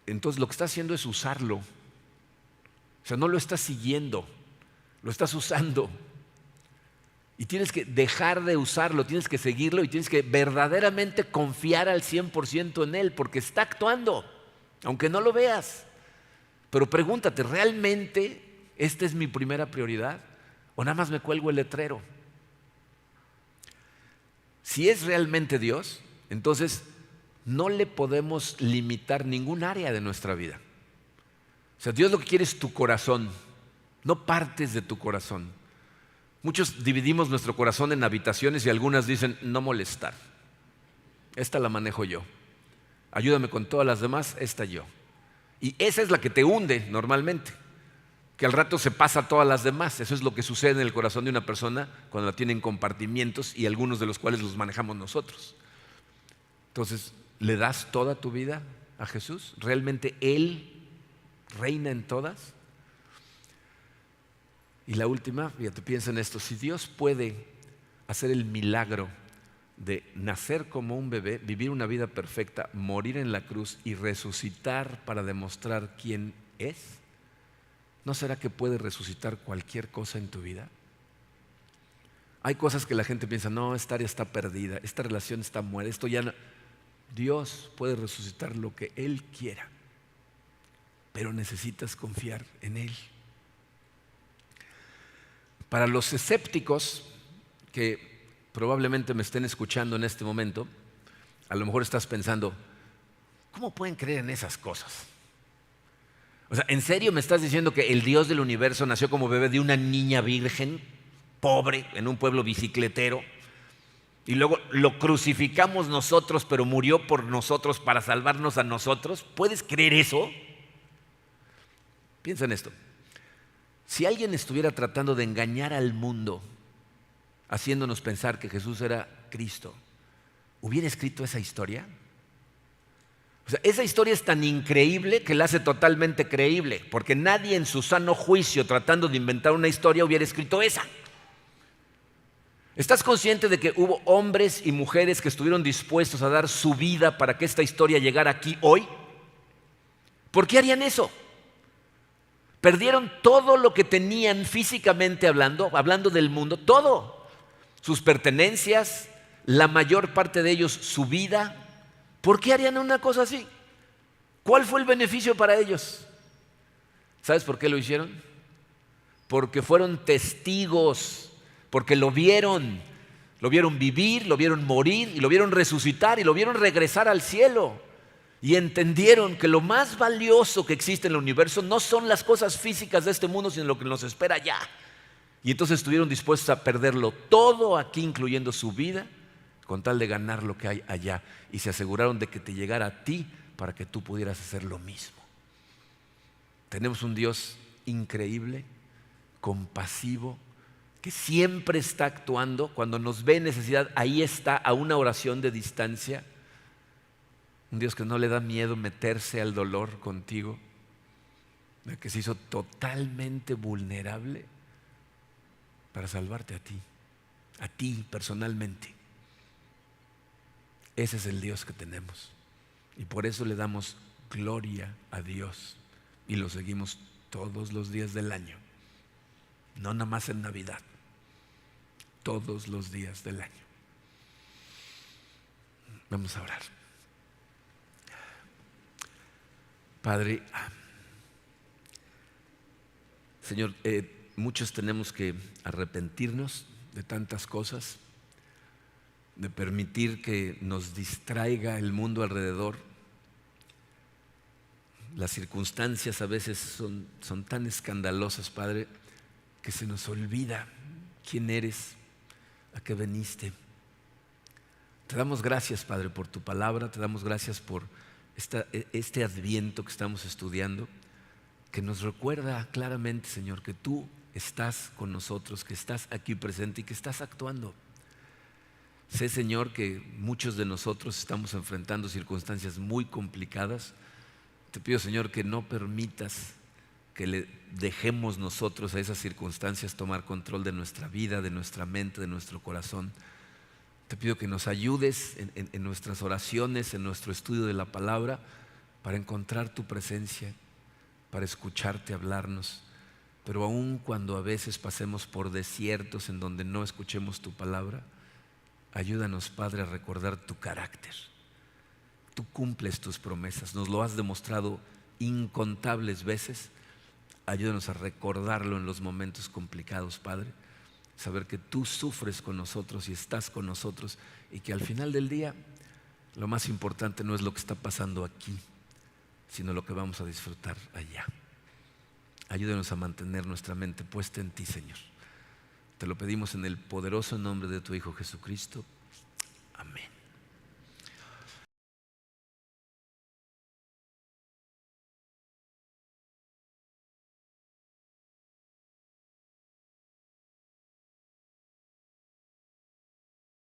Speaker 1: entonces lo que estás haciendo es usarlo. O sea, no lo estás siguiendo, lo estás usando. Y tienes que dejar de usarlo, tienes que seguirlo y tienes que verdaderamente confiar al 100% en Él, porque está actuando, aunque no lo veas. Pero pregúntate, ¿realmente esta es mi primera prioridad? ¿O nada más me cuelgo el letrero? Si es realmente Dios, entonces no le podemos limitar ningún área de nuestra vida. O sea, Dios lo que quiere es tu corazón, no partes de tu corazón. Muchos dividimos nuestro corazón en habitaciones y algunas dicen no molestar. Esta la manejo yo. Ayúdame con todas las demás, esta yo. Y esa es la que te hunde normalmente, que al rato se pasa a todas las demás. Eso es lo que sucede en el corazón de una persona cuando la tiene en compartimientos y algunos de los cuales los manejamos nosotros. Entonces, ¿le das toda tu vida a Jesús? ¿Realmente Él reina en todas? Y la última, fíjate, piensa en esto. Si Dios puede hacer el milagro de nacer como un bebé, vivir una vida perfecta, morir en la cruz y resucitar para demostrar quién es, ¿no será que puede resucitar cualquier cosa en tu vida? Hay cosas que la gente piensa, no, esta área está perdida, esta relación está muerta, esto ya no. Dios puede resucitar lo que Él quiera, pero necesitas confiar en Él. Para los escépticos que probablemente me estén escuchando en este momento, a lo mejor estás pensando, ¿cómo pueden creer en esas cosas? O sea, ¿en serio me estás diciendo que el Dios del universo nació como bebé de una niña virgen, pobre, en un pueblo bicicletero, y luego lo crucificamos nosotros, pero murió por nosotros para salvarnos a nosotros? ¿Puedes creer eso? Piensa en esto. Si alguien estuviera tratando de engañar al mundo, haciéndonos pensar que Jesús era Cristo, ¿hubiera escrito esa historia? O sea, esa historia es tan increíble que la hace totalmente creíble, porque nadie en su sano juicio, tratando de inventar una historia, hubiera escrito esa. ¿Estás consciente de que hubo hombres y mujeres que estuvieron dispuestos a dar su vida para que esta historia llegara aquí hoy? ¿Por qué harían eso? Perdieron todo lo que tenían físicamente hablando del mundo, todo. Sus pertenencias, la mayor parte de ellos su vida. ¿Por qué harían una cosa así? ¿Cuál fue el beneficio para ellos? ¿Sabes por qué lo hicieron? Porque fueron testigos, porque lo vieron vivir, lo vieron morir y lo vieron resucitar y lo vieron regresar al cielo. Y entendieron que lo más valioso que existe en el universo no son las cosas físicas de este mundo, sino lo que nos espera allá. Y entonces estuvieron dispuestos a perderlo todo aquí, incluyendo su vida, con tal de ganar lo que hay allá. Y se aseguraron de que te llegara a ti para que tú pudieras hacer lo mismo. Tenemos un Dios increíble, compasivo, que siempre está actuando. Cuando nos ve en necesidad, ahí está, a una oración de distancia. Un Dios que no le da miedo meterse al dolor contigo, que se hizo totalmente vulnerable para salvarte a ti personalmente. Ese es el Dios que tenemos y por eso le damos gloria a Dios y lo seguimos todos los días del año, no nada más en Navidad, todos los días del año. Vamos a orar. Padre, Señor, muchos tenemos que arrepentirnos de tantas cosas, de permitir que nos distraiga el mundo alrededor. Las circunstancias a veces son tan escandalosas, Padre, que se nos olvida quién eres, a qué viniste. Te damos gracias, Padre, por tu palabra, te damos gracias por este adviento que estamos estudiando, que nos recuerda claramente, Señor, que tú estás con nosotros, que estás aquí presente y que estás actuando. Sé, Señor, que muchos de nosotros estamos enfrentando circunstancias muy complicadas. Te pido, Señor, que no permitas que le dejemos nosotros a esas circunstancias tomar control de nuestra vida, de nuestra mente, de nuestro corazón. Te pido que nos ayudes en nuestras oraciones, en nuestro estudio de la palabra, para encontrar tu presencia, para escucharte hablarnos. Pero aun cuando a veces pasemos por desiertos en donde no escuchemos tu palabra, ayúdanos, Padre, a recordar tu carácter. Tú cumples tus promesas, nos lo has demostrado incontables veces. Ayúdanos a recordarlo en los momentos complicados, Padre. Saber que tú sufres con nosotros y estás con nosotros y que al final del día lo más importante no es lo que está pasando aquí, sino lo que vamos a disfrutar allá. Ayúdanos a mantener nuestra mente puesta en ti, Señor. Te lo pedimos en el poderoso nombre de tu Hijo Jesucristo.